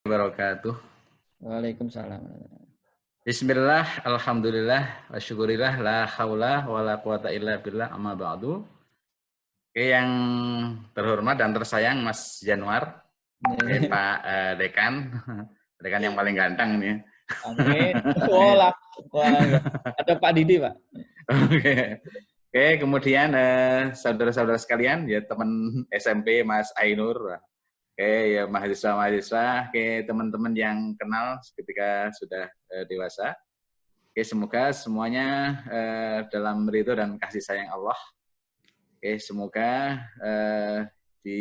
Wabarakatuh. Waalaikumsalam. Bismillah, alhamdulillah, wa syukurillah, la haula wa la quwata illa billah, amma ba'du. Oke, yang terhormat dan tersayang Mas Januar, Pak Dekan, Dekan yang paling ganteng ini. Amin. Wah, wah, ada Pak Didi, Pak. Oke, oke, kemudian saudara-saudara sekalian, ya teman SMP Mas Ainur, oke, ya mahasiswa-mahasiswa, oke, teman-teman yang kenal ketika sudah dewasa. Oke, semoga semuanya dalam ridho dan kasih sayang Allah. Oke, semoga di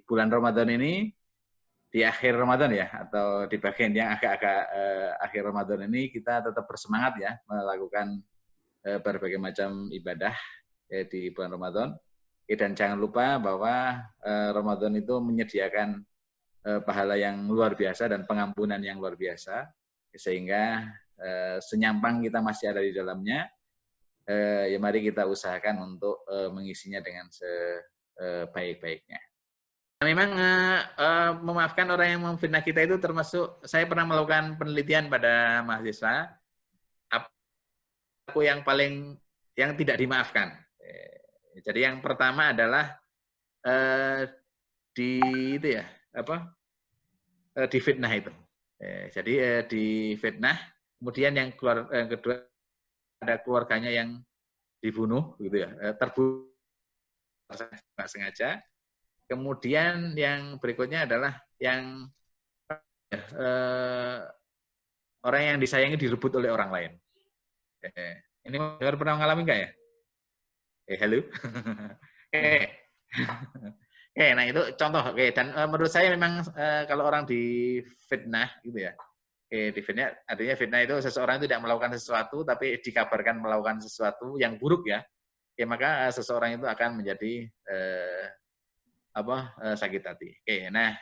bulan Ramadan ini, di akhir Ramadan ya, atau di bagian yang agak-agak akhir Ramadan ini, kita tetap bersemangat ya, melakukan berbagai macam ibadah di bulan Ramadan. Oke, dan jangan lupa bahwa Ramadan itu menyediakan pahala yang luar biasa dan pengampunan yang luar biasa, sehingga senyampang kita masih ada di dalamnya, ya mari kita usahakan untuk mengisinya dengan sebaik-baiknya. Memang memaafkan orang yang memfitnah kita itu termasuk, saya pernah melakukan penelitian pada mahasiswa, aku yang paling yang tidak dimaafkan. Jadi yang pertama adalah di itu ya apa di fitnah itu. Jadi di fitnah, kemudian yang kedua ada keluarganya yang dibunuh gitu ya, terbunuh nggak sengaja. Kemudian yang berikutnya adalah yang orang yang disayangi direbut oleh orang lain. Ini pernah mengalami nggak ya? Halo. Nah itu contoh. Dan menurut saya memang kalau orang difitnah gitu ya, difitnah artinya fitnah itu seseorang tidak melakukan sesuatu tapi dikabarkan melakukan sesuatu yang buruk ya, maka seseorang itu akan menjadi sakit hati. Nah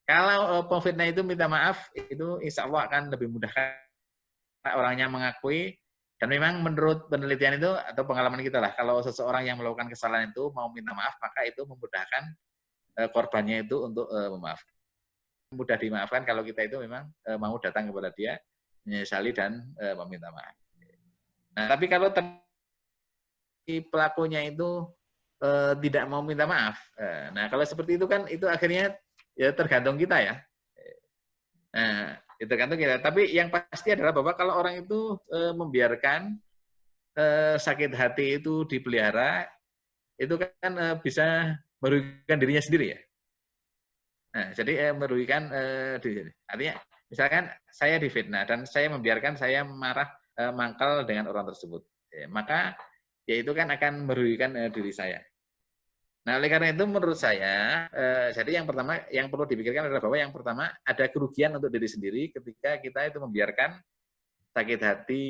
kalau pemfitnah itu minta maaf, itu insya Allah akan lebih mudah orangnya mengakui. Dan memang menurut penelitian itu atau pengalaman kita lah, kalau seseorang yang melakukan kesalahan itu mau minta maaf, maka itu memudahkan korbannya itu untuk memaafkan. Mudah dimaafkan kalau kita itu memang mau datang kepada dia, menyesali dan meminta maaf. Nah, tapi kalau pelakunya itu tidak mau minta maaf, nah kalau seperti itu kan itu akhirnya ya tergantung kita ya. Nah, itu tergantung kita. Tapi yang pasti adalah bahwa kalau orang itu membiarkan sakit hati itu dipelihara, itu kan bisa merugikan dirinya sendiri ya. Nah, jadi merugikan diri. Artinya, misalkan saya difitnah dan saya membiarkan saya marah mangkal dengan orang tersebut, maka ya itu kan akan merugikan diri saya. Nah, oleh karena itu menurut saya, jadi yang pertama yang perlu dipikirkan adalah bahwa yang pertama ada kerugian untuk diri sendiri ketika kita itu membiarkan sakit hati,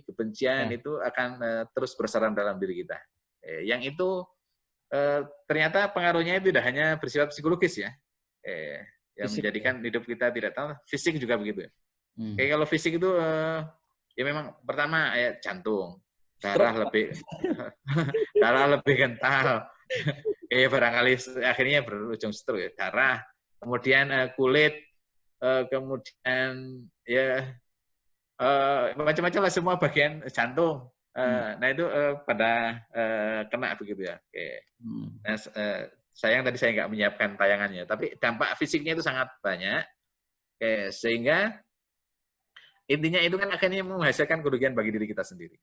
kebencian itu akan terus bersarang dalam diri kita. Yang itu ternyata pengaruhnya tidak hanya bersifat psikologis ya, yang Fisik, menjadikan hidup kita tidak tahu, fisik juga begitu ya. ya. Kalau fisik itu ya memang pertama ya jantung, darah Stroke, Pak. lebih darah lebih kental, barangkali akhirnya berujung stroke ya, darah, kemudian kulit, kemudian ya macam-macam lah semua bagian jantung. Nah itu pada kena begitu ya. Nah, sayang tadi saya nggak menyiapkan tayangannya, tapi dampak fisiknya itu sangat banyak, sehingga intinya itu kan akhirnya menghasilkan kerugian bagi diri kita sendiri.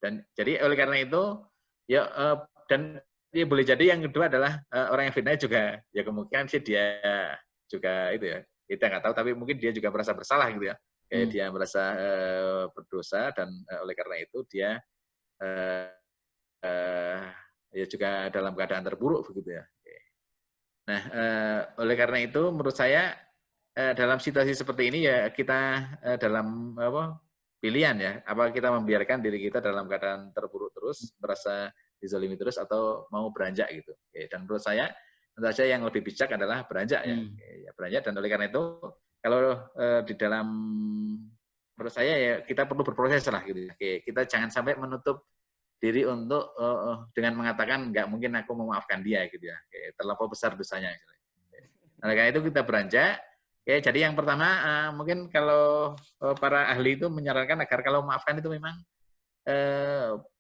Dan jadi oleh karena itu ya dan ya boleh jadi yang kedua adalah orang yang fitnah juga ya kemungkinan sih dia juga itu ya, kita nggak tahu, tapi mungkin dia juga merasa bersalah gitu ya, dia merasa berdosa dan oleh karena itu dia ya juga dalam keadaan terburuk begitu ya. Nah, oleh karena itu menurut saya dalam situasi seperti ini ya kita dalam pilihan ya, apa kita membiarkan diri kita dalam keadaan terburuk terus, merasa dizalimi terus, atau mau beranjak gitu. Dan menurut saya yang lebih bijak adalah beranjak ya. Beranjak, dan oleh karena itu kalau di dalam menurut saya ya kita perlu berproses lah gitu. Kita jangan sampai menutup diri untuk dengan mengatakan nggak mungkin aku memaafkan dia gitu ya, terlampau besar dosanya. Oleh karena itu kita beranjak, Oke, jadi yang pertama mungkin kalau para ahli itu menyarankan agar kalau memaafkan itu memang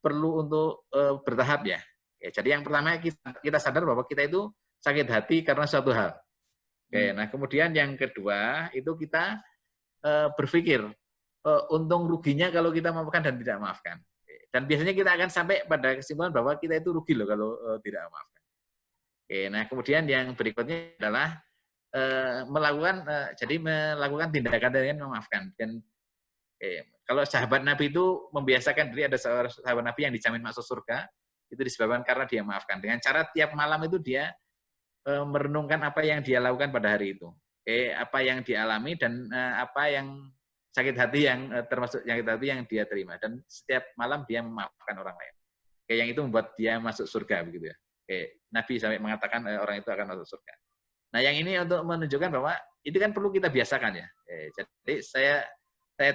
perlu untuk bertahap ya. Ya. Jadi yang pertama kita sadar bahwa kita itu sakit hati karena suatu hal. Oke, nah kemudian yang kedua itu kita berpikir untung ruginya kalau kita memaafkan dan tidak memaafkan. Dan biasanya kita akan sampai pada kesimpulan bahwa kita itu rugi loh kalau tidak memaafkan. Oke, nah kemudian yang berikutnya adalah melakukan tindakan dengan memaafkan. Dan kalau sahabat Nabi itu membiasakan diri, ada seorang sahabat Nabi yang dijamin masuk surga, itu disebabkan karena dia memaafkan. Dengan cara tiap malam itu dia merenungkan apa yang dia lakukan pada hari itu. Apa yang dialami dan apa yang sakit hati yang termasuk sakit hati yang dia terima. Dan setiap malam dia memaafkan orang lain. Yang itu membuat dia masuk surga begitu ya. Nabi sampai mengatakan orang itu akan masuk surga. Nah, yang ini untuk menunjukkan bahwa itu kan perlu kita biasakan ya. Jadi saya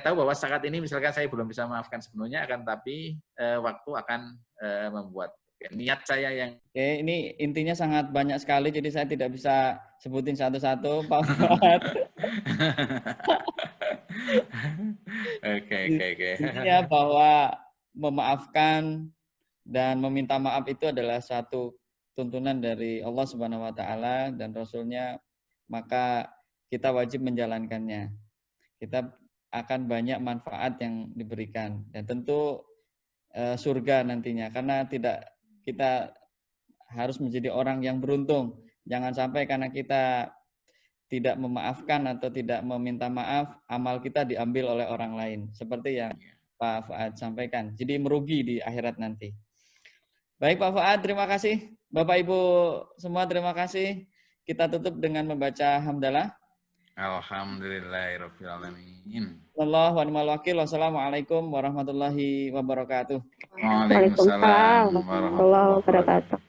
tahu bahwa saat ini misalkan saya belum bisa memaafkan sepenuhnya, akan tapi waktu akan membuat niat saya yang. Oke, ini intinya sangat banyak sekali, jadi saya tidak bisa sebutin satu-satu, Pak Fuad. Oke. Intinya bahwa memaafkan dan meminta maaf itu adalah satu tuntunan dari Allah Subhanahu wa taala dan Rasul-Nya, maka kita wajib menjalankannya. Kita akan banyak manfaat yang diberikan dan tentu surga nantinya, karena kita harus menjadi orang yang beruntung. Jangan sampai karena kita tidak memaafkan atau tidak meminta maaf, amal kita diambil oleh orang lain. Seperti yang Pak Fuad sampaikan. Jadi merugi di akhirat nanti. Baik Pak Fuad, terima kasih. Bapak Ibu semua terima kasih. Kita tutup dengan membaca hamdalah. Alhamdulillahirrahmanirrahim. Allahu ni'mal wakil. Wassalamualaikum warahmatullahi wabarakatuh. Waalaikumsalam warahmatullahi wabarakatuh.